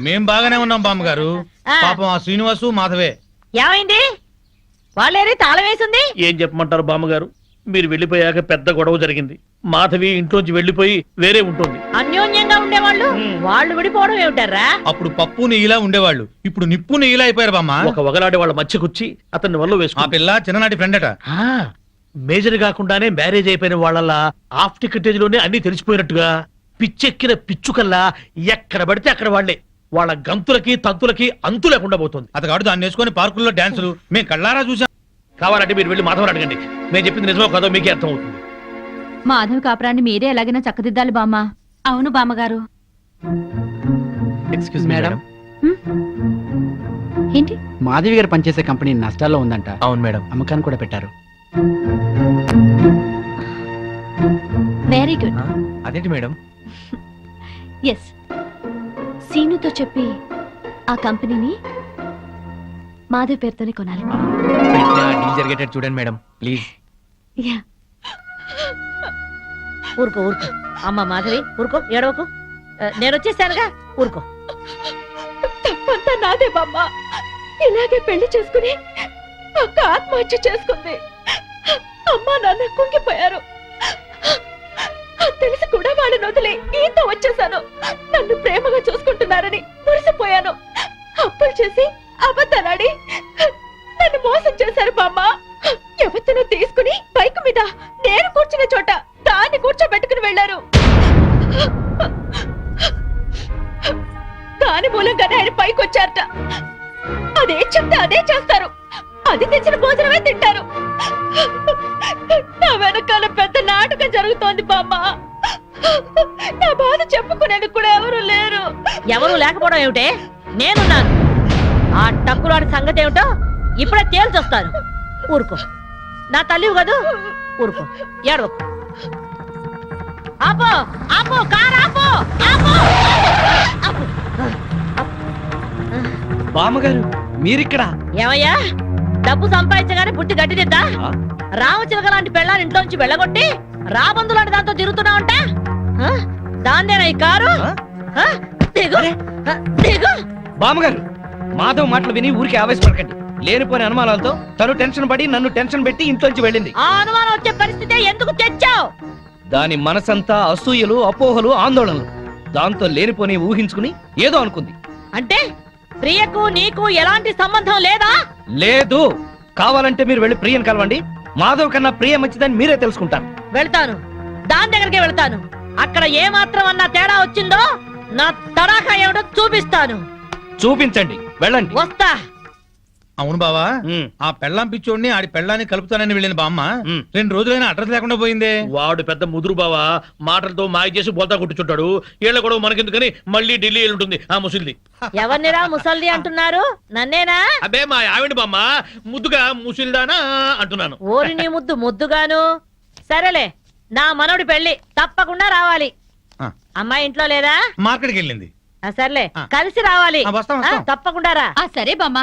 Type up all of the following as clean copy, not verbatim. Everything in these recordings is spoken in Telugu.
మేం బాగానే ఉన్నాం బామ్మగారు. పాపం ఆ శ్రీనివాసు మాధవే ఏమైంది? వాళ్ళేరి తాళం వేసింది. ఏం చెప్పమంటారు బామ్మగారు, మీరు వెళ్ళిపోయాక పెద్ద గొడవ జరిగింది. మాధవి ఇంట్లోంచి వెళ్ళిపోయి వేరే ఉంటుంది. అన్యోన్యంగా ఉండేవాళ్ళు వాళ్ళు విడిపోవడం ఏమిటారా? అప్పుడు పప్పు నెయ్యిలా ఉండేవాళ్ళు, ఇప్పుడు నిప్పు నెయ్యిలా అయిపోయారు బామ్మ. ఒక వగలాడే వాళ్ళ మధ్యకొచ్చి అతన్ని వల్ల ఆ వేసుకు పిల్ల చిన్ననాటి ఫ్రెండ్ అట. మేజర్ కాకుండానే మ్యారేజ్ అయిపోయిన వాళ్ళ హాఫ్ టికెటేజ్ లోనే అన్ని తెలిసిపోయినట్టుగా పిచ్చెక్కిన పిచ్చుకల్లా ఎక్కడ పడితే అక్కడ వాళ్లే. వాళ్ళ గంతులకి తంతులకి అంతు లేకుండా పోతుంది. అతగాడు దాన్ని వేసుకొని పార్కుల్లో డాన్సులు మేము కళ్ళారా చూసాం. కావాలంటే మీరు వెళ్ళి మాధవని అడగండి, నేను చెప్పింది నిజమో కాదో మీకే అర్థం అవుతుంది. మాధవ్ కాపురాన్ని మీరే ఎలాగైనా చక్కదిద్దాలి బామ్మ. అవును బామ్మగారు. Excuse madam. ఏంటి? మాధవి గారు పనిచేసే కంపెనీ నష్టాల్లో ఉందంట. అవును మేడం. అమ్మకాన్ని కూడా పెట్టారు. Very good. అదేంటి మేడం? ఎస్, సీనుతో చెప్పి ఆ కంపెనీని మాధవ్ పేరుతోనే కొనాలి. డీల్ జరిగేటట్టు చూడండి మేడం ప్లీజ్. యా. ఊరుకో ఊరుకో అమ్మ మాధవి, ఊరుకో, ఏడవకు. నేను వచ్చేసానుగా, ఊరుకో. తప్పంతా నాదే బామ్మ. ఇలాగే పెళ్లి చేసుకుని అక్క ఆత్మహత్య చేసుకుంది. అమ్మా నాన్న కుంగిపోయారు. తెలిసి కూడా వాళ్ళని వదిలి ఈతో వచ్చేసాను. నన్ను ప్రేమగా చూసుకుంటున్నారని మురిసిపోయాను. అప్పులు చేసి అబద్ధాలాడి నన్ను మోసం చేశారు బామ్మ. ఎవరినో తీసుకుని బైక్ మీద నేను కూర్చున్న చోట దాన్ని కూర్చోబెట్టుకుని వెళ్లారు. దాని మూలంగానే ఆయన పైకి వచ్చారట. అదే చెప్తే అదే చేస్తారు. అది తెచ్చిన భోజనమే తింటారు. నా వెనకాల పెద్ద నాటకం జరుగుతోంది బామ్మ. నా బాధ చెప్పుకునేందుకు కూడా ఎవరు లేరు. ఎవరు లేకపోవడం ఏమిటే? నేనున్నాను. ఆ టక్కులాడి సంగతి ఏమిటో ఇప్పుడే తేల్చొస్తాను. ఊరుకో, నా తల్లివి కదూ, ఊరుకో, ఏడవకు. ఆపో ఆపో, కారు ఆపో, ఆపో. బామ్మగారు మీరిక్కడ? ఏమయ్యా, డబ్బు సంపాదించగానే పుట్టి గట్టిదిద్దా? రామచిలక లాంటి పెళ్ళాన్ని ఇంట్లోంచి వెళ్ళగొట్టి రాబందు లాంటి దాంతో తిరుగుతున్నావంట. దాన్నేనా ఈ కారు? దిగు, దిగు. బామ్మగారు మాధవ్ మాటలు విని ఊరికి ఆవేశపడకండి. లేనిపోయిన అనుమానాలతో తను టెన్షన్ పడి నన్ను టెన్షన్ పెట్టి ఇంట్లోంచి వెళ్ళింది. ఆ అనుమానం వచ్చే పరిస్థితి ఎందుకు తెచ్చావు? దాని మనసంతా అసూయలు, అపోహలు, ఆందోళనలు. దాంతో లేనిపోని ఊహించుకుని ఏదో అనుకుంది. అంటే ప్రియకు నీకు ఎలాంటి సంబంధం లేదా? లేదు. కావాలంటే మీరు వెళ్ళి ప్రియని కలవండి. మాధవ్ కన్నా ప్రియ మంచిదని మీరే తెలుసుకుంటారు. వెళ్తాను, దాని దగ్గరికే వెళ్తాను. అక్కడ ఏ మాత్రం అన్నా తేడా వచ్చిందో నా తడాఖా ఏమిటో చూపిస్తాను. చూపించండి, వెళ్ళండి. వస్తా. అవును బావా, ఆ పెళ్ళాం పిచ్చోడిని ఆడి పెళ్ళాన్ని కలుపుతానని వెళ్ళిన బామ్మ 2 రోజులైనా అడ్రస్ లేకుండా పోయిందే. వాడు పెద్ద ముదురు బావా, మాటలతో మాయ చేసి బోల్తా కొట్టుచుంటాడు. ఏళ్ల గొడవ మనకెందుకని మళ్ళీ ఢిల్లీ ఉంటుంది ఆ ముసిల్ది. ఎవరినిరా ముసల్ది అంటున్నారు? నన్నేనా? అబ్బే మా ఆవిడ బామ్మ, ముద్దుగా ముసిల్దానా అంటున్నాను. ఓరి నీ ముద్దు ముద్దుగాను. సరేలే, నా మనవడి పెళ్లి తప్పకుండా రావాలి. అమ్మాయి ఇంట్లో లేదా? మార్కెట్కి వెళ్ళింది. సర్లే, కలిసి రావాలి. వస్తాం. తప్పకుండా రా. సరే బామ్మ.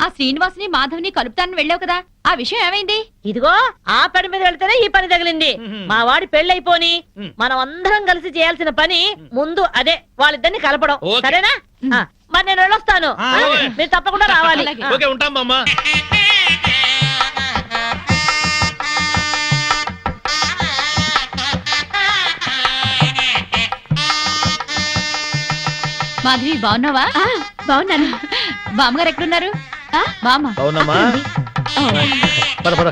ఆ శ్రీనివాసుని మాధవ్ని కలుపుతానని వెళ్ళావు కదా, ఆ విషయం ఏమైంది? ఇదిగో ఆ పని మీద వెళ్తేనే ఈ పని తగిలింది. మా వాడి పెళ్ళైపోని మనం అందరం కలిసి చేయాల్సిన పని ముందు అదే, వాళ్ళిద్దరిని కలపడం. సరేనా? మరి నేను వెళ్ళొస్తాను. మీరు తప్పకుండా రావాలి. ఓకే, ఉంటాం బామ్మ. మాధవి బాగున్నావా? బాగున్నాను. బామ్మగారు ఎక్కడున్నారు? బామ్మ అవునమ్మా, పద పద.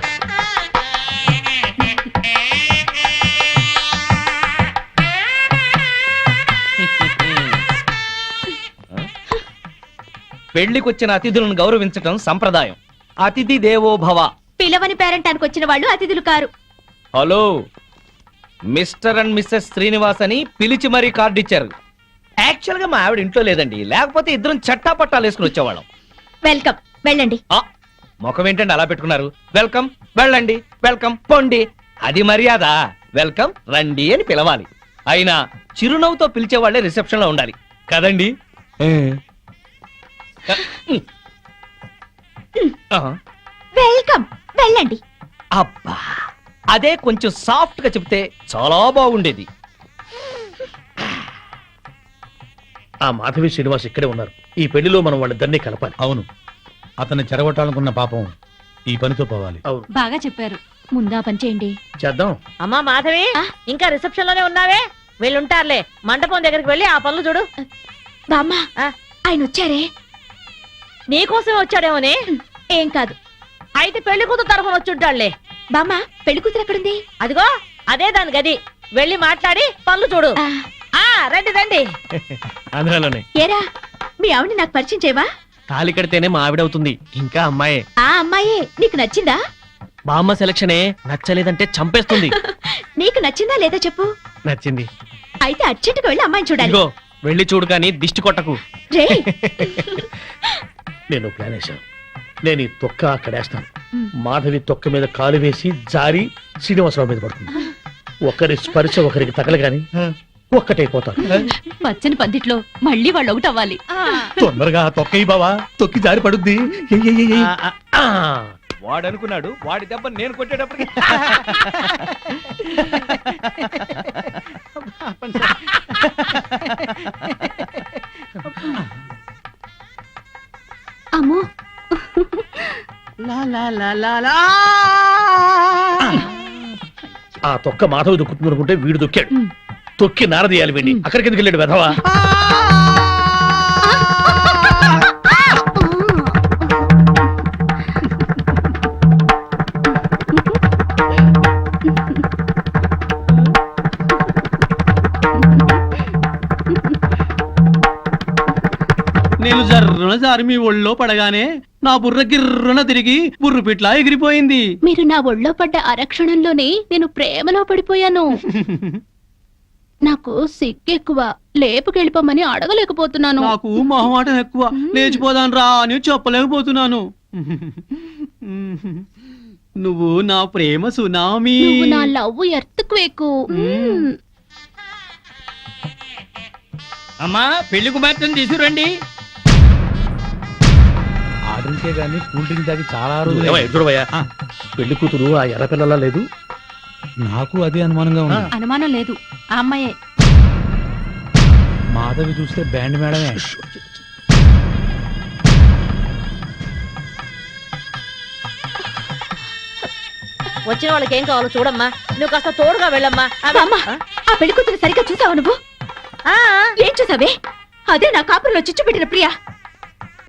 పెళ్లికొచ్చిన అతిథులను గౌరవించటం సంప్రదాయం. అతిథి దేవో భవ. పిలవని పేరెంటానికి వచ్చిన వాళ్ళు అతిథులు కారు. Hello, Mr and Mrs Srinivas అని పిలిచి మరీ కార్డు ఇచ్చారు. యాక్చువల్ గా మా ఆవిడ ఇంట్లో లేదండి, లేకపోతే ఇద్దరం చట్టా పట్టాలు వేసుకుని వచ్చేవాళ్ళం. వెల్కమ్, వెళ్ళండి. ముఖం ఏంటండి అలా పెట్టుకున్నారు? వెల్కమ్, వెళ్ళండి, వెల్కమ్, పొండి. అది మర్యాద. వెల్కమ్, రండి అని పిలవాలి. అయినా చిరునవ్వుతో పిలిచేవాళ్లే రిసెప్షన్ లో ఉండాలి కదండి. వెల్కమ్, వెళ్ళండి. అబ్బా, అదే కొంచెం సాఫ్ట్ గా చెప్తే చాలా బాగుండేది. ఆ మాధవి శ్రీనివాస్ ఇక్కడే ఉన్నారు. ఈ పెళ్లిలో మనం వాళ్ళిద్దరినీ కలపాలి. అవును, అతన్ని చెరగొట్టాలనుకున్న పాపం ఈ పనితో పోవాలి. అవును, బాగా చెప్పారు. ముందా పని చేయండి. చేద్దాం. అమ్మా మాధవి, ఇంకా రిసెప్షన్ లోనే ఉన్నావే? వీళ్ళుంటారులే, మండపం దగ్గరికి వెళ్ళి ఆ పనులు చూడు. బామ్మ, ఆ? ఆయన వచ్చారే? నీకోసమే వచ్చాడేమోనే. ఏం కాదు. అయితే పెళ్లి కూతురు తరఫున వచ్చుంటాడులే. బామ్మ, పెళ్లి కూతురు ఎక్కడుంది? అదిగో అదే దాని గది. వెళ్ళి మాట్లాడి పనులు చూడు. ఆ రండి రండి. అందులోనే ఏరా, మీ ఆవిడ నాకు పరిచయం చేయవా? తాళి కడితేనే మా ఆవిడవుతుంది, ఇంకా అమ్మాయే. ఆ అమ్మాయే నీకు నచ్చిందా? బామ్మ సెలక్షనే నచ్చలేదంటే చంపేస్తుంది. నీకు నచ్చిందా లేదా చెప్పు. నచ్చింది. అయితే అర్జెంటుగా వెళ్ళి అమ్మాయిని చూడాలి. ఇదిగో వెళ్ళి చూడు, కానీ దిష్టి కొట్టకు. రే, నేను ప్లాన్ వేశాను. నేను ఈ తొక్క అక్కడేస్తాను. మ్. మాధవి తొక్క మీద కాలు వేసి జారి శ్రీనివాసరావు మీద పడుతుంది. ఒకరి స్పర్శ ఒకరికి తగలగాని ఒక్కటైపోతారు. పచ్చని పందిట్లో మళ్ళీ వాళ్ళు ఒకటి అవ్వాలి. తొందరగా తొక్కయి బావా, తొక్కి జారి పడుద్ది. ఎయ్, ఎయ్, ఎయ్, ఎయ్. వాడు అనుకున్నాడు, వాడి దెబ్బ నేను కొట్టేటప్పటికి అమ్మో, ఆ తొక్క మాధవి దొక్కుతుంది అనుకుంటే వీడు దొక్కాడు. మ్. తొక్కి నారదీయాలి వీడిని. అక్కడికి ఎందుకు వెళ్ళాడు వెధవా? నేను జర్రున జారి మీ ఒళ్ళో పడగానే నా బుర్ర గిర్రున తిరిగి బుర్రు పిట్లా ఎగిరిపోయింది. మీరు నా ఒళ్ళో పడ్డ అరక్షణంలోనే నేను ప్రేమలో పడిపోయాను. నాకు సిగ్గెక్కువ, లేపుకెళ్ళిపోమని అడగలేకపోతున్నాను. నాకు మొహమాటం ఎక్కువ, లేచిపోదాను రా అని చెప్పలేకపోతున్నాను. నువ్వు నా ప్రేమ సునామీ. నువ్వు నా లవ్ ఎర్త్క్వేక్. అమ్మా పెళ్లి కుమార్తెను తీసుకురండి. ఆ డ్రింకే గానీ కూల్ డ్రింక్ తాగి చాలా ఏమయ్య, రోజులు. ఎదురువయ్యా. పెళ్లి కూతురు ఆ ఎర్ర పిల్లలా లేదు? నాకు అదే అనుమానంగా ఉంది. అనుమానం లేదు, ఆ అమ్మాయే. మాధవి చూస్తే బ్యాండ్ మేడమే. వచ్చిన వాళ్ళకి ఏం కావాలో చూడమ్మా. నువ్వు కాస్త తోడుగా వెళ్ళమ్మా. అమ్మా, ఆ పెళ్లి కూతురు సరిగ్గా చూసావు నువ్వు? ఆ, ఏం చూసావే? అదే నా కాపురంలో చిచ్చు పెట్టిన ప్రియా.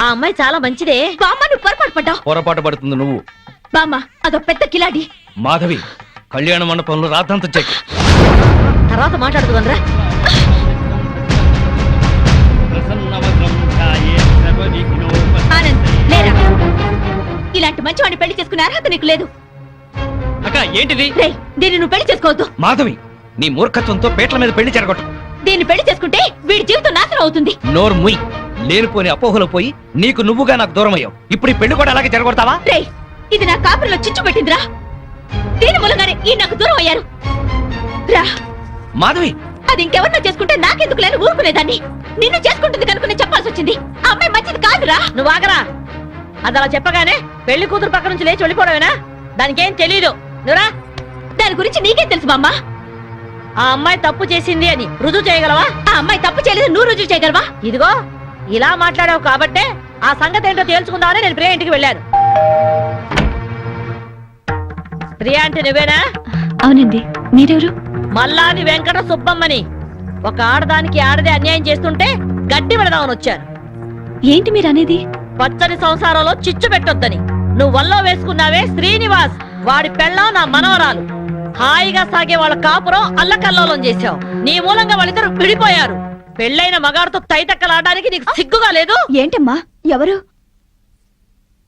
ఆ అమ్మాయి చాలా మంచిదే. బామ్మ, నువ్వు పొరపాటు పడ్డావు. పొరపాటు పడుతుంది నువ్వు. బామ్మ, అదో పెద్ద కిలాడి. మాధవి, కళ్యాణ మండపంలో రాతంత చెక్. తర్వాత మాట్లాడుతుందిరా. ఆనంద్, లేరా? ఇలాంటి మంచివాడిని పెళ్లి చేసుకునే అర్హత నీకు లేదు. అక్క ఏంటిది? రే, దీన్ని నువ్వు పెళ్లి చేసుకోవద్దు. మాధవి, నీ మూర్ఖత్వంతో పేట్ల మీద పెళ్లి చెరగొట్టు. దీన్ని పెళ్లి చేసుకుంటే వీడి జీవితం నాశనం అవుతుంది. నోరు ముయ్. లేనిపోని అపోహలో పోయి నీకు నువ్వుగా నాకు దూరం అయ్యావు. ఇప్పుడు ఈ పెళ్లి కూడా అలాగే చెరగొడతావా? రే, ఇది నా కాపురంలో చిచ్చు పెట్టిందిరా. దీని మూలంగానే ఈ నాకు దూరం అయ్యారు. రా, మాధవి, అది ఇంకెవరినో చేసుకుంటే నాకెందుకు లేని ఊరుకునేదాన్ని. నిన్ను చేసుకుంటుంది కనుక నేను చెప్పాల్సి వచ్చింది. ఆ అమ్మాయి మంచిది కాదురా. నువ్వు ఆగరా. అది అలా చెప్పగానే పెళ్లి కూతురు పక్క నుంచి లేచి వెళ్ళిపోవడమేనా? దానికేం తెలీదు. నువ్వురా. దాని గురించి నీకేం తెలుసు బామ్మ? ఆ అమ్మాయి తప్పు చేసింది అని రుజువు చేయగలవా? ఆ అమ్మాయి తప్పు చేయలేదు, నువ్వు రుజువు చేయగలవా? ఇదిగో ఇలా మాట్లాడావు కాబట్టే ఆ సంగతి ఏంటో తేల్చుకుందామని నేను ప్రియా ఇంటికి వెళ్ళాను. ప్రియా అంటే నువ్వేనా? అవునండి, మీరెవరు? మల్లాది వెంకట సుబ్బమ్మని. ఒక ఆడదానికి ఆడదే అన్యాయం చేస్తుంటే గట్టి పెడదామని వచ్చాను. ఏంటి మీరు అనేది? పచ్చని సంసారంలో చిచ్చు పెట్టొద్దని. నువ్వు వల్లో వేసుకున్నావే శ్రీనివాస్, వాడి పెళ్ళాం నా మనవరాలు. హాయిగా సాగే వాళ్ళ కాపురం అల్లకల్లోలం చేశావు. నీ మూలంగా వాళ్ళిద్దరు విడిపోయారు. పెళ్ళైన మగాడితో తైతక్కలాడడానికి నీకు సిగ్గుగా లేదు? ఏంటమ్మా, ఎవరు?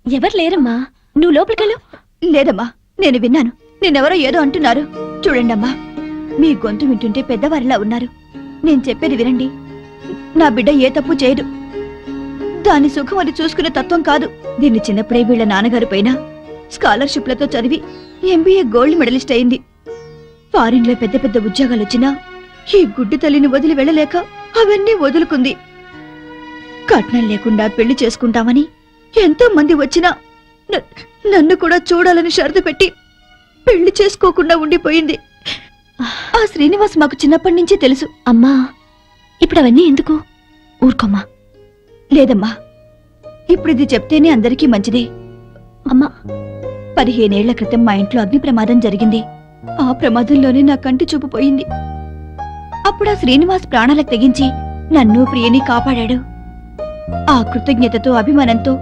ఎవరు లేరమ్మా, నువ్వు లోపలికెళ్ళు. లేదమ్మా, నేను విన్నాను. నేనెవరో ఏదో అంటున్నారు. చూడండమ్మా, మీ గొంతు వింటుంటే పెద్దవారిలా ఉన్నారు. నేను చెప్పేది వినండి. నా బిడ్డ ఏ తప్పు చేయదు. దాని సుఖం అది చూసుకునే తత్వం కాదు. దీన్ని చిన్నప్పుడే వీళ్ళ నాన్నగారు పైన స్కాలర్షిప్లతో చదివి ఎంబీఏ గోల్డ్ మెడలిస్ట్ అయింది. ఫారిన్ లో పెద్ద పెద్ద ఉద్యోగాలు వచ్చినా ఈ గుడ్డి తల్లిని వదిలి వెళ్ళలేక అవన్నీ వదులుకుంది. కట్నం లేకుండా పెళ్లి చేసుకుంటామని ఎంతో మంది వచ్చినా నన్ను కూడా చూడాలని షరతు పెట్టి పెళ్లి చేసుకోకుండా ఉండిపోయింది. ఆ శ్రీనివాస్ మాకు చిన్నప్పటి నుంచి తెలుసు. అమ్మా, ఇప్పుడు అవన్నీ ఎందుకు? ఊరుకోమ్మా. లేదమ్మా, ఇప్పుడు ఇది చెప్తేనే అందరికీ మంచిది. అమ్మా, 15 ఏళ్ల క్రితం మా ఇంట్లో అగ్ని ప్రమాదం జరిగింది. ఆ ప్రమాదంలోనే నా కంటి చూపు పోయింది. అప్పుడు ఆ శ్రీనివాస్ ప్రాణాలకు తెగించి నన్ను ప్రియని కాపాడాడు. ఆ కృతజ్ఞతతో అభిమానంతో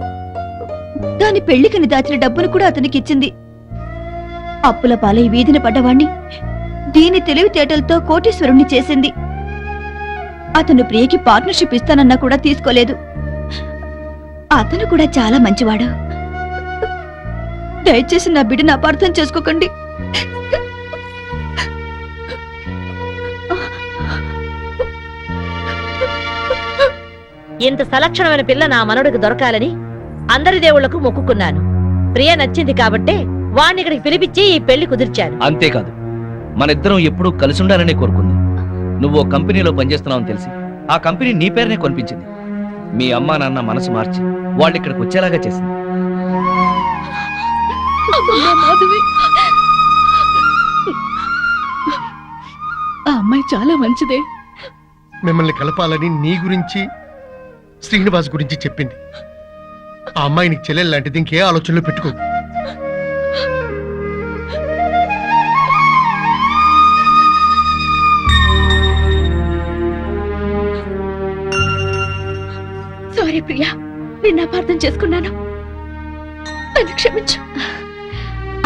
దాని పెళ్లికని దాచిన డబ్బును కూడా అతనికి ఇచ్చింది. అప్పుల పాలై వీధిన పడ్డవాణ్ణి దీని తెలివితేటలతో కోటీశ్వరుణ్ణి చేసింది. అతను ప్రియకి పార్ట్నర్షిప్ ఇస్తానన్నా కూడా తీసుకోలేదు. అతను కూడా చాలా మంచివాడు. దయచేసి నా బిడ్డను అపార్థం చేసుకోకండి. ఇంత సలక్షణమైన పిల్ల నా మనవడికి దొరకాలని అందరి దేవుళ్లకు మొక్కుకున్నాను. ప్రియ నచ్చింది కాబట్టే వాణ్ణి ఇక్కడికి పిలిపించి ఈ పెళ్లి కుదిర్చాను. అంతేకాదు, మన ఇద్దరం ఎప్పుడూ కలిసి ఉండాలనే కోరుకుంది. నువ్వు ఓ కంపెనీలో పనిచేస్తున్నావని తెలిసి ఆ కంపెనీ నీ పేరునే కొనిపించింది. మీ అమ్మా నాన్న మనసు మార్చి వాళ్ళు ఇక్కడికి వచ్చేలాగా చేసింది. మాధవి, ఆ అమ్మాయి చాలా మంచిదే. మిమ్మల్ని కలపాలని నీ గురించి శ్రీనివాస్ గురించి చెప్పింది. ఆ అమ్మాయి నీకు చెల్లెలు లాంటిది, ఇంకే ఆలోచనలో పెట్టుకో. సారీ ప్రియా, నిన్ను అపార్థం చేసుకున్నాను. నన్ను క్షమించు.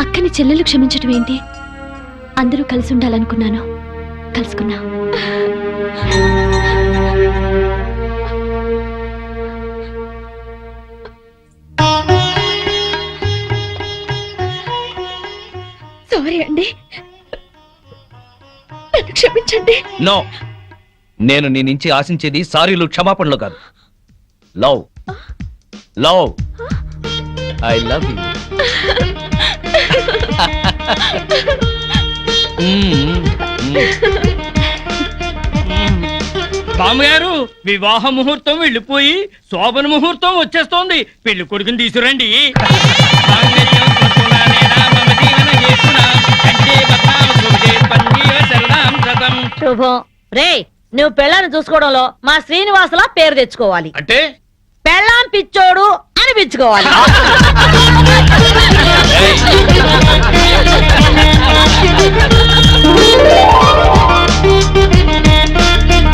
అక్కని చెల్లెలు క్షమించటం ఏంటి? అందరూ కలిసి ఉండాలనుకున్నాను, కలుసుకున్నా. సారీ అండి, నన్ను క్షమించండి. నో, నేను నీ నుంచి ఆశించేది సారీలు క్షమాపణలు కాదు. Love love I love you. బామ్మగారు, వివాహ ముహూర్తం వెళ్ళిపోయి శోభన ముహూర్తం వచ్చేస్తోంది. పెళ్లి కొడుకుని తీసుకురండి. శుభం. రే, నువ్వు పెళ్ళాన్ని చూసుకోవడంలో మా శ్రీనివాసులా పేరు తెచ్చుకోవాలి. అంటే పెళ్ళాం పిచ్చోడు అనిపించుకోవాలి. ఏయ్.